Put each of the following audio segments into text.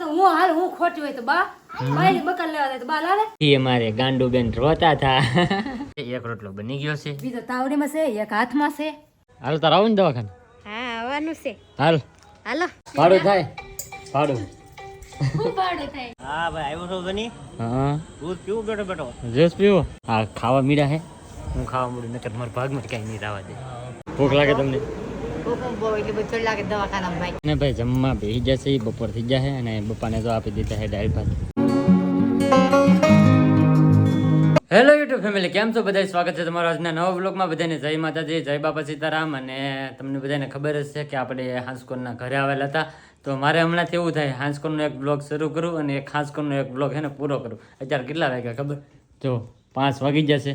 હું હાલ હું ખોટી હોય તો બા મારી બકલ લેવા દે તો બા લાવે એ મારે ગાંડુ બેન રોતા હતા એક રોટલો બની ગયો છે બીજો તાવડીમાં છે એક હાથમાં છે હાલ તાર આવું ને દવાખાને હા આવવાનું છે હાલ હાલો ભાડું થાય ભાડું હું પાડો થાય હા ભાઈ આવ્યો છો બની હા દૂધ પીવું બેઠો બેઠો જ્યુસ પીવો હા ખાવા મીડા હે હું ખાવા મળ્યું નકર મારા ભાગમાં કઈ નહીં રાવા દે ભૂખ લાગે તમને એટલે બધું લાગે દવાખાનામાં ભાઈ ને ભાઈ જમવા બેસી જશે બપોર થઈ જશે અને બપાને તો આપી દીધા છે દાળ ભાત હેલો યુટ્યુબ ફેમિલી કેમ છો બધા સ્વાગત છે તમારો આજના નવા વ્લોગમાં બધાને જય માતાજી જય બાપા સીતારામ અને તમને બધાને ખબર જ છે કે આપણે હાંસકોરના ઘરે આવેલા હતા તો મારે હમણાંથી એવું થાય હાંસકોરનો એક બ્લોગ શરૂ કરું અને એક હાંસકોરનો એક બ્લોગ છે ને પૂરો કરું અત્યારે કેટલા વાગ્યા ખબર જો 5 વાગી જશે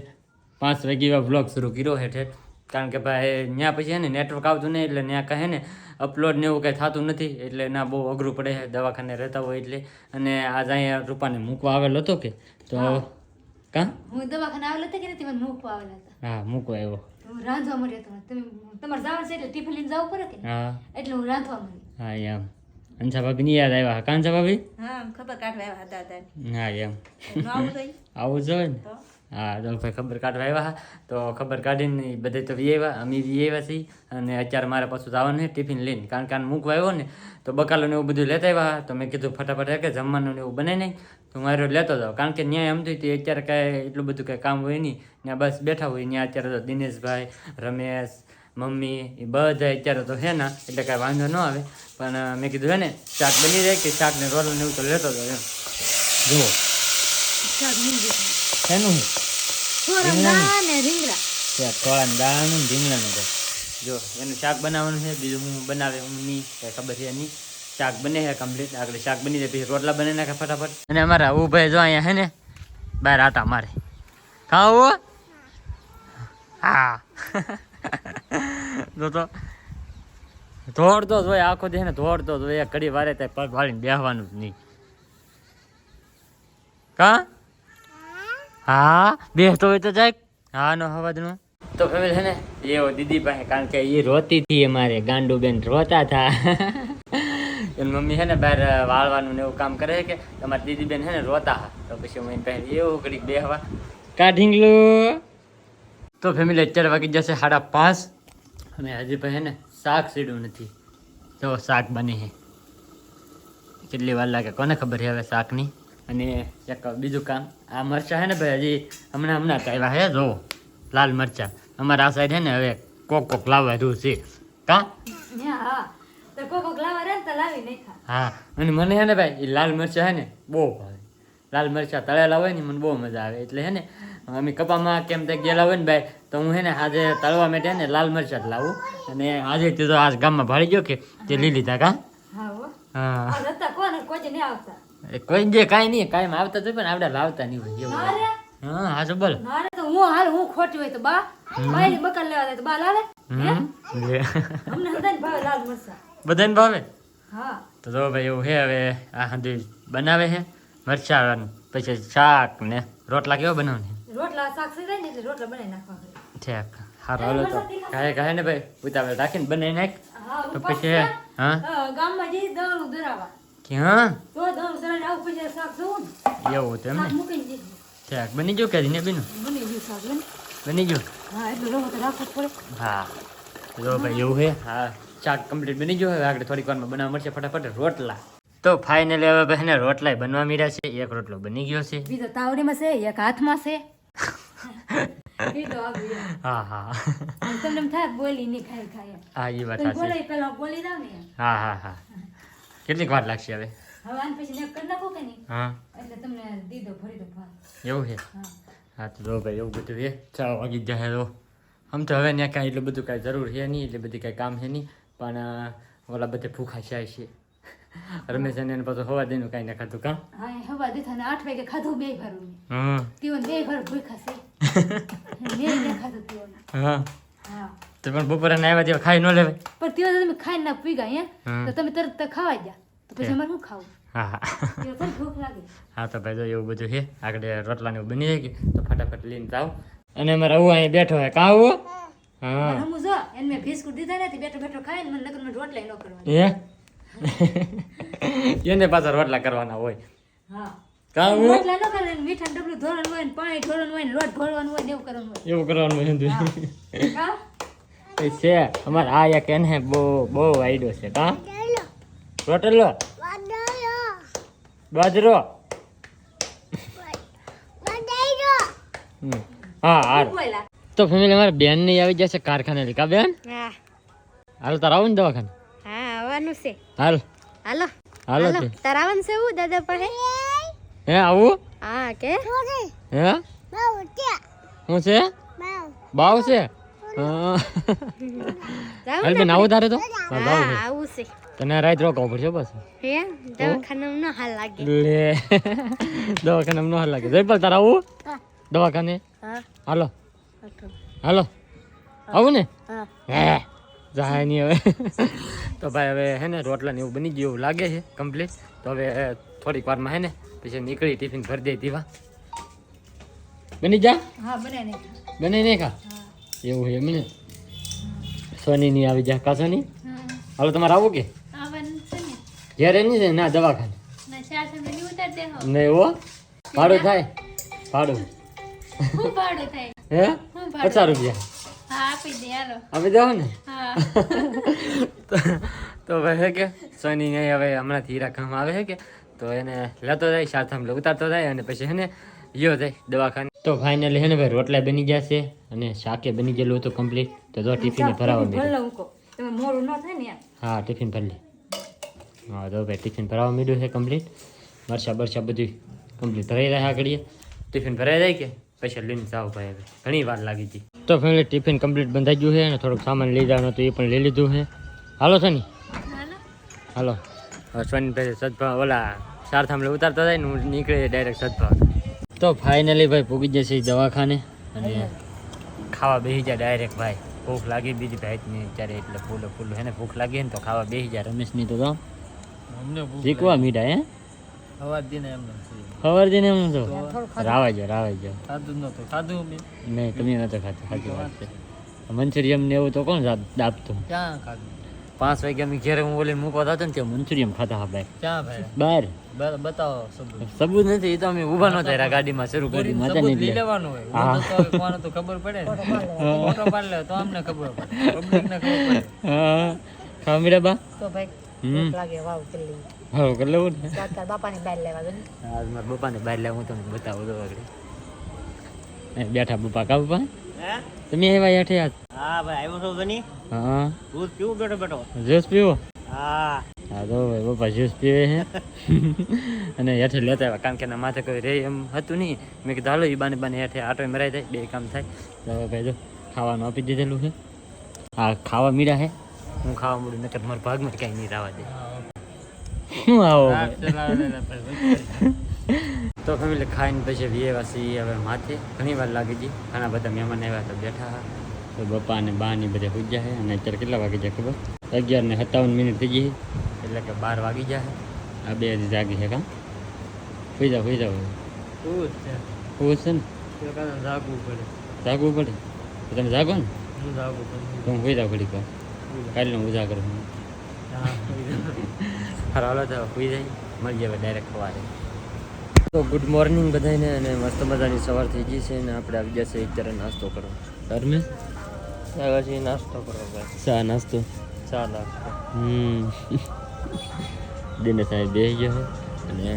5 વાગ્યા બ્લોગ શરૂ કર્યો હેઠે કારણ કે ભાઈ ત્યાં પછી છે ને નેટવર્ક આવતું નહીં એટલે ત્યાં કહે ને અપલોડ ને એવું કંઈ થતું નથી એટલે ના બહુ અઘરું પડે છે દવાખાને રહેતા હોય એટલે અને આજ અહીંયા રૂપાને મૂકવા આવેલો હતો કે તો કાં હું દવાખાને આવેલા હતા કે નથી મને મૂકવા આવેલા હતા હા મૂકવા આવ્યો હું રાંધવા મળ્યો હતો તમે તમારે જવાનું છે એટલે ટિફિન લઈને જવું પડે કે હા એટલે હું રાંધવા મળી હા એમ અંશા ભાભીની યાદ આવ્યા કાંસા ભાભી હા ખબર કાઢવા આવ્યા હતા હા એમ આવું થઈ આવું જોઈએ ને હા તો ભાઈ ખબર કાઢવા આવ્યા તો ખબર કાઢીને બધે તો વી આવ્યા અમે વી આવ્યા છીએ અને અત્યારે મારે પાછું જવાનું છે ટિફિન લઈને કારણ કે આને મૂકવા આવ્યો ને તો બકાલો ને એવું બધું લેતા આવ્યા તો મેં કીધું ફટાફટ કે જમવાનું ને એવું બને નહીં તો હું મારો લેતો જાઉં કારણ કે ન્યાય એમ થયું અત્યારે કાંઈ એટલું બધું કાંઈ કામ હોય નહીં ત્યાં બસ બેઠા હોય ત્યાં અત્યારે તો દિનેશભાઈ રમેશ મમ્મી એ બધા અત્યારે તો છે ને એટલે કાંઈ વાંધો ન આવે પણ મેં કીધું હે ને શાક બની જાય કે શાક ને રોલ ને એવું તો લેતો હતો એમ જુઓ એનું થોડા દાળનું રીંગણાનું તો જો એનું શાક બનાવવાનું છે બીજું હું બનાવે હું નહીં કાંઈ ખબર છે નહીં શાક બને છે કમ્પ્લીટ આગળ શાક બની જાય પછી રોટલા બની નાખે ફટાફટ અને અમારા આવું ભાઈ જો અહીંયા છે ને બહાર આટા મારે ખાવું હા જો તો દોડતો જ હોય આખો દે ને દોડતો જ હોય ઘડી વારે ત્યાં પગ વાળીને બેસવાનું જ નહીં કા હા બેસતો હોય તો જાય હા નો અવાજનો તો ફેમિલી છે ને એવો દીદી પાસે કારણ કે એ રોતી હતી અમારે ગાંડુ બેન રોતા હતા એની મમ્મી છે ને બહાર વાળવાનું ને એવું કામ કરે છે કે તમારી દીદી બેન છે ને રોતા હા તો પછી હું એને પહેલી એવું ઘડીક બેહવા કાઢીંગલું તો ફેમિલી અત્યારે વાગી જશે 5:30 અને હજી પછી ને શાક સીડું નથી તો શાક બની છે કેટલી વાર લાગે કોને ખબર છે હવે શાકની અને એક બીજું કામ આ મરચાં છે ને ભાઈ હજી હમણાં જ આવ્યા છે જો લાલ મરચાં અમારા આ સાઈડ છે ને હવે કોક લાવવા દઉં છે કા હા તો કોક લાવા રે તો લાવી નહીં ખા હા અને મને છે ને ભાઈ એ લાલ મરચાં છે ને બહુ ભાવે લાલ મરચાં તળેલા હોય ને મને બહુ મજા આવે એટલે છે ને અમે કપામાં કેમ તે ગયેલા હોય ને ભાઈ તો હું છે ને આજે તળવા માટે ને લાલ મરચાં જ લાવું અને આજે તે તો આજ ગામમાં ભાળી ગયો કે તે લઈ લીધા કા હા હતા કોને કોઈ નહીં આવતા કોઈ જે કાંઈ નહીં કાંઈ આવતા તો પણ આપણે લાવતા નહીં હોય એવું હા હા શું બોલો મારે તો હું હાલ હું ખોટી હોય તો બા મારી બકલ લેવા દે તો બા લાવે અમને બધાને ભાવે લાલ મરચા બધાને ભાવે હા તો જો ભાઈ એવું છે હવે આ હાંધી બનાવે છે મરચાં પછી શાક ને રોટલા કેવા બનાવે રોટલા શાક થઈ જાય ને એટલે રોટલા બનાવી નાખવા ઠીક સારું હાલો તો કાંઈ ને ભાઈ ઉતાવળ રાખીને બનાવી નાખ તો પછી હા ગામમાં જઈ દવાનું દરાવા કે હા તો દવાનું દરાને આવું પછી શાક જોવું એવું તો એમ શાક ને મૂકીને જઈશું ઠીક બની ગયું કે ને બીનું બની ગયું શાક બની બની ગયું હા એટલે રોવો તો રાખવું જ પડે હા જો ભાઈ એવું છે હા શાક કમ્પ્લીટ બની ગયું હવે આગળ થોડીક વારમાં બનાવવા મળશે ફટાફટ રોટલા તો ફાઇનલી હવે ભાઈ ને રોટલા બનવા મીડ્યા છે એક રોટલો બની ગયો છે બીજો તાવડીમાં છે એક હાથમાં છે બીજો આવ્યો હા હા તમને એમ થાય બોલી નહીં ખાય હા એ વાત તમે સાચી બોલે પેલા બોલી જાવ ને હા હા હા કેટલીક વાર લાગશે હવે હવે આને પછી ને કરી નાખો કે નહીં હા એટલે તમને દીધો ફરી દો ભાવ એવું છે હા હા તો જો ભાઈ એવું બધું છે 4 વાગી જાય તો આમ તો હવે ત્યાં કાંઈ એટલું બધું કાંઈ જરૂર છે નહીં એટલે બધી કાંઈ કામ છે નહીં પણ ઓલા બધે ભૂખા જાય છે રમેશ અને એને પાછું હવા દેનું કાંઈ ના ખાતું કામ હા એ હવા દીધા ને 8 વાગે ખાધું બે ભરું હા તીવન બે ભર ભૂખા છે મેં ને ખાધું તીવન હા હા તો પણ બપોરે ના આવ્યા તેવા ખાઈ ન લેવાય પણ તીવન તમે ખાઈને ના પી ગયા હા. તો તમે તરત ખાવા ગયા તો પછી અમારે શું ખાવું હા હા તીવન થોડી ભૂખ લાગે હા તો ભાઈ જો એવું બધું છે આગળ રોટલાને એવું બની જાય કે તો ફટાફટ લઈને જાવ અને અમારે આવું અહીંયા બેઠો હોય કાં આવું હા રમું જો એને મેં બિસ્કુટ દીધા નથી બેઠો બેઠો ખાય ને મને નકર મને રોટલા ન કરવાની એ એને પાછા રોટલા કરવાના હોય હા કાં હું રોટલા ન કરે ને મીઠા ડબલું ધોરણ હોય ને પાણી ઢોળવાનું હોય ને લોટ ઢોળવાનું હોય ને એવું કરવાનું હોય એવું કરવાનું હોય ને હા એ છે અમારે આ એક એને બહુ આઈડો છે કાં રોટલો બાજરો હા હાર બોલા તો ફેમિલી અમારે બેન નહીં આવી જશે કારખાને કા બેન હા હાલ તાર આવું ને દવાખાને હા આવવાનું છે હાલ હાલો હાલો તે તાર આવવાનું છે હું દાદા પાસે હે આવું હા કે હે શું છે બાવ છે હા હાલ બેન આવું તારે તો હા, બાવ છે આવું છે તને રાત રોકાવું પડશે બસ હે દવાખાનામાં ન હાલ લાગે લે દવાખાને ન હાલ લાગે જયપાલ તાર આવું દવાખાને હા હાલો હાલો આવું ને હા હે જાય નહીં હવે તો ભાઈ હવે હે ને રોટલા ને એવું બની ગયું એવું લાગે છે કમ્પ્લીટ તો હવે થોડીક વારમાં હે ને પછી નીકળી ટિફિન ભરી દઈ દીવા બની જા હા બને નહીં બને નહીં ખા એવું છે એમને સોની ની આવી જા કા સોની હાલો તમારે આવું કે આવવાનું છે ને ઘેરે નહીં છે ના દવાખાને ના ચાર સમય ની ઉતાર દે હો નહીં હો ભાડું થાય ભાડું હું ભાડું થાય હે હું ભાડું 50 રૂપિયા હા આપી દે હાલો આપી દેવો ને હા તો ભાઈ હે કે સોની ને હવે હમણાંથી હીરા કામ આવે છે કે તો એને લેતો જાય સાથે ઉતારતો જાય અને પછી હે ને યો જાય દવાખાને તો ફાઇનલી હે ને ભાઈ રોટલા બની જશે અને શાકે બની ગયેલું હતું કમ્પ્લીટ તો જો ટિફિન ભરાવા ભર માંડ્યું લઉં કો તમે મોડું ન થાય ને યાર હા ટિફિન ભરી લે હા તો ભાઈ ટિફિન ભરાવા માંડ્યું છે કમ્પ્લીટ મરચા બરચા બધું કમ્પ્લીટ ભરાઈ રહ્યા આગળ ટિફિન ભરાઈ જાય કે પછી લઈને જાવ ભાઈ હવે ઘણી વાર લાગી હતી તો ફેમિલી ટિફિન કમ્પ્લીટ બંધાઈ ગયું છે અને થોડુંક સામાન લઈ જવાનું હતું એ પણ લઈ લીધું છે હાલો સોની હાલો હવે સોની ભાઈ સદભાવ ઓલા ચાર થાંભલે ઉતારતા જાય ને હું નીકળે ડાયરેક્ટ સદભાવ તો ફાઇનલી ભાઈ પૂગી જશે દવાખાને અને ખાવા બેસી જાય ડાયરેક્ટ ભાઈ ભૂખ લાગી બીજી ભાઈ ત્યારે એટલે ફૂલું હે ને ભૂખ લાગી ને તો ખાવા બેસી જાય રમેશની તો શીખવા મીઠા હે અવાજ દીને એમને ખબર છે ને એમ તો રાવા જાઓ સાદું નતું સાદું નહીં તમે નતો ખાતો સાચી વાત છે મંચુરિયમ ને એવું તો કોણ દાબતું ક્યાં ખાધું 5 વાગે અમે ઘેરે હું બોલીને મૂકવા જતો ને ત્યાં મંચુરિયમ ખાતા હા ભાઈ ક્યાં ભાઈ બહાર બતાવો સબૂત સબૂત નથી એ તો અમે ઊભા નતા રહ્યા ગાડીમાં શરૂ કરી મજા સબૂત નહીં લઈ લે. લેવાનું હોય હા. હું તો હવે કોને તો ખબર પડે ને ફોટો પાડ લે તો અમને ખબર પડે પબ્લિક ને ખબર પડે હા ખાવા મીરા બા તો ભાઈ હમ લાગે વાવ કરી હા કરી લેવું ને તાર બાપાની બહાર લેવા દે આજ મારા પપ્પાને બહાર લાવ હું તમને બતાવું તો આગળ બેઠા પપ્પા કા પપ્પા હે તમે આવ્યા હેઠે આજ હા ભાઈ આવ્યો છો બની હા દૂધ પીવું બેઠો જ્યુસ પીવો હા હા તો ભાઈ પપ્પા જ્યુસ પીવે છે અને હેઠે લેતા આવ્યા કારણ કે એના માથે કોઈ રે એમ હતું નહીં મેં કીધું હાલો એ બાને હેઠે આટો મરાઈ જાય બે કામ થાય તો હવે ભાઈ જો ખાવાનું આપી દીધેલું છે હા ખાવા મીડા છે હું ખાવા મળું નકર મારા ભાગમાં કાંઈ નહીં રાવા દે શું આવો તો ફેમિલી ખાઈને પછી વ્યવાસી હવે માથે ઘણી વાર લાગી હતી ઘણા બધા મહેમાન આવ્યા તો બેઠા હતા તો બપ્પા અને બા ને બધા પૂજ્યા છે અને અત્યારે કેટલા વાગી જાય ખબર 11:57 થઈ ગઈ એટલે કે 12 વાગી જાય આ બે હજી જાગી છે કાં સુઈ જાઓ હું છે ને જાગવું પડે જાગવું પડે તો તમે જાગો ને હું જાગવું પડે તો હું સુઈ જાઉં ઘડીક વાર કાલે હું ઉજાગર હું હારો હાલો તો સુઈ જાય મળી જાય ડાયરેક્ટ સવારે તો ગુડ મોર્નિંગ બધાને અને મસ્ત મજાની સવાર થઈ ગઈ છે અને આપણે આવી જશે અત્યારે નાસ્તો કરવા ઘરમે પછી નાસ્તો કરો ભાઈ ચા નાસ્તો ચા નાસ્તો દિને સાહેબ બેસી ગયો છે અને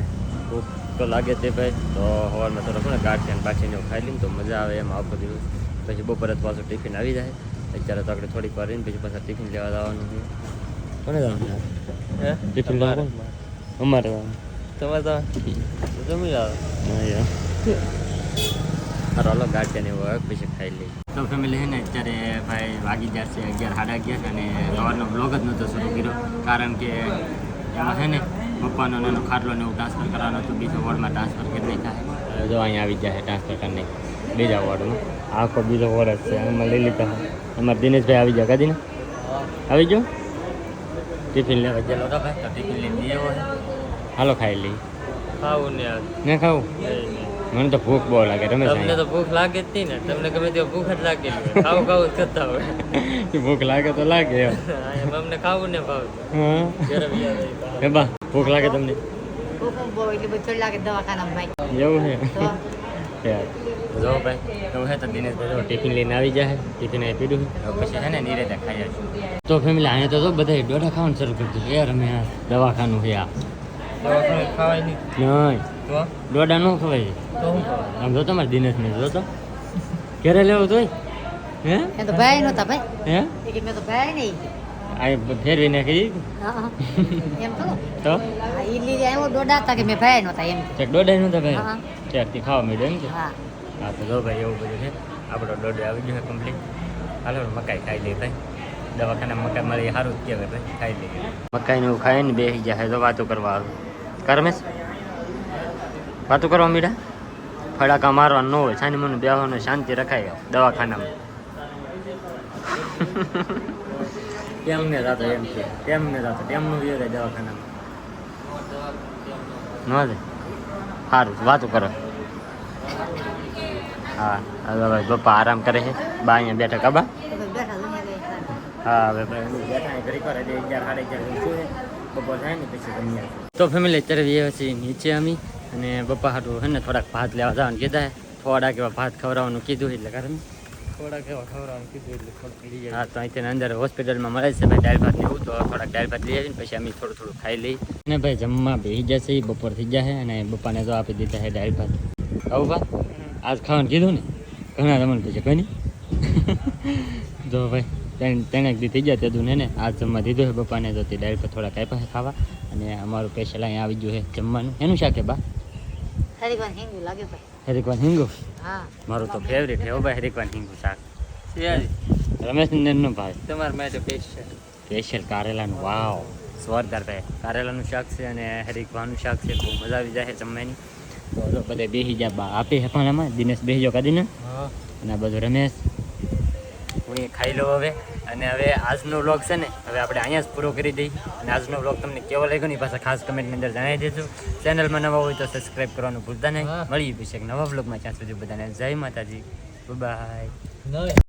ભૂખ તો લાગે તે ભાઈ તો સવારમાં થોડોક ને ગાંઠિયા બાઠીને એવું ખાઈ લઈને તો મજા આવે એમ આખો દિવસ પછી બપોરે તો પાછું ટિફિન આવી જાય અત્યારે તો આપણે થોડીક વાર રહીને પછી પાછા ટિફિન લેવા જવાનું છે કોને જવાનું હે ટિફિન લેવા અમારે તમે તો જમી જાવ હારો હાલો ગાંઠિયા ને એવું આવે પછી ખાઈ લઈએ તો ફેમિલી છે ને અત્યારે ભાઈ વાગી જશે 11:30 અને સવારનો બ્લોગ જ નહોતો શરૂ કર્યો કારણ કે એમાં છે ને પપ્પાનો નાનો ખાટલો ને એવું ટ્રાન્સફર કરવાનો હતું બીજો વોર્ડમાં ટ્રાન્સફર કરી નહીં થાય જો અહીંયા આવી જાય ટ્રાન્સફર કરીને બીજા વોર્ડમાં આખો બીજો વોર્ડ જ છે એમાં લઈ લીધા અમારા દિનેશભાઈ આવી જાય કદી ને આવી જાઓ ટિફિન લેવા ગયેલો હતો ભાઈ તો ટિફિન લઈને દઈએ હોય હાલો ખાઈ લઈએ ખાવું ને ને ખાવું મને તો ભૂખ બહુ લાગે રમેશ તમને તો ભૂખ લાગે જ નહીં ને તમને ગમે તે ભૂખ જ લાગે ખાવું ખાવું જ કરતા હોય ભૂખ લાગે તો લાગે એમ અમને ખાવું ને ભાવ હા ઘરે બી આવે હે બા ભૂખ લાગે તમને બહુ એટલે બધું લાગે દવાખાનામાં ભાઈ એવું તો છે જો ભાઈ એવું છે તો દિનેશભાઈ ટિફિન લઈને આવી જાય ટિફિન અહીં પીડું પછી છે ને નિરેતા ખાઈ જાય તો ફેમિલી આને તો બધા દોઢા ખાવાનું શરૂ કરી દીધું યાર અમે આ દવાખાનું છે આ દવાખાને ખાવાય નહીં નહીં તો દોઢા ન ખવાય તો શું ખવાય આમ જોતો મારે દિનેશને જોતો ક્યારે લેવો તોય હે એ તો ભાઈ નહોતા ભાઈ હે એ કે મેં તો ભાઈ નહીં આ ફેરવી નાખી એમ તો તો ઈ લીધે આવ્યો દોડા હતા કે મેં ભાઈ નહોતા એમ ચેક દોઢા નહોતા હા. ભાઈ ચેકથી ખાવા માંડ્યો એમ કે હા હા તો જો ભાઈ એવું બધું છે આપણો દોઢ આવી ગયો કમ્પ્લીટ હાલો મકાઈ ખાઈ લઈએ ભાઈ દવાખાના મકાઈ મારી સારું જ કહેવાય ભાઈ ખાઈ લઈએ મકાઈને એવું ખાઈને બેસી જાય તો વાતો કરવા આવે કરમેશ વાતો કરવા મીડા ફડાકા મારવાનું ન હોય છાની મને બેહવાનું શાંતિ રખાય દવાખાનામાં તેમને રાતો એમ છે તેમને રાતો તેમનું વ્યવ રહે દવાખાનામાં ન દે સારું વાતો કરો હા હવે ભાઈ પપ્પા આરામ કરે છે બા અહીંયા બેઠા કબા બેઠા દુનિયા હા હવે બેઠા ઘડી કરે 11 11:30 શું છે બપોર થાય ને પછી જમીએ તો ફેમિલી અત્યારે વ્યવ છે નીચે અમી અને પપ્પા હાટું છે ને થોડાક ભાત લેવા જવાનું કીધા થોડાક એવા ભાત ખવડાવવાનું કીધું એટલે કારણ થોડાક એવા ખવડાવવાનું કીધું એટલે થોડુંક લઈ જાય હા તો અહીંથી અંદર હોસ્પિટલમાં મળે છે ભાઈ દાળ ભાત એવું તો થોડાક દાળ ભાત લઈ આવીને પછી અમે થોડું થોડું ખાઈ લઈ અને ભાઈ જમવા બેસી જશે બપોર થઈ જશે અને પપ્પાને તો આપી દીધા છે દાળ ભાત આવું બા આજ ખાવાનું કીધું ને ઘણા રમણ પછી કોઈ નહીં જો ભાઈ તેને દી થઈ ગયા તેદું ને આજ જમવા દીધું છે પપ્પાને તો તે દાળ ભાત થોડાક આપ્યા છે ખાવા અને અમારું સ્પેશિયલ અહીંયા આવી ગયું છે જમવાનું એનું શાક છે બા હરીવાન હિંગુ લાગે ભાઈ હેરિકવાન હિંગુ હા મારું તો ફેવરેટ છે હો ભાઈ હેરિકવાન હિંગુ શાક સિયાજી રમેશ નો ભાઈ તમારા માટે બેસ્ટ છે સ્પેશિયલ કારેલાનું વાવ સ્વરદાર ભાઈ કારેલાનું શાક છે અને હરિકવાનું શાક છે બહુ મજા આવી જાય છે જમવાની તો બધે બેસી જાય બા આપી છે પણ આમાં દિનેશ બેસી જાઓ કાઢીને હા અને આ બધું રમેશ હું એ ખાઈ લઉં હવે અને હવે આજનો વ્લોગ છે ને હવે આપણે અહીંયા જ પૂરો કરી દઈએ અને આજનો વ્લોગ તમને કેવો લાગ્યો ને એ પાછા ખાસ કમેન્ટની અંદર જણાવી દેજો ચેનલમાં નવા હોય તો સબસ્ક્રાઈબ કરવાનું ભૂલતા નહીં હા. મળીએ પછી એક નવા વ્લોગમાં ત્યાં સુધી બધાને જય માતાજી બાય નહીં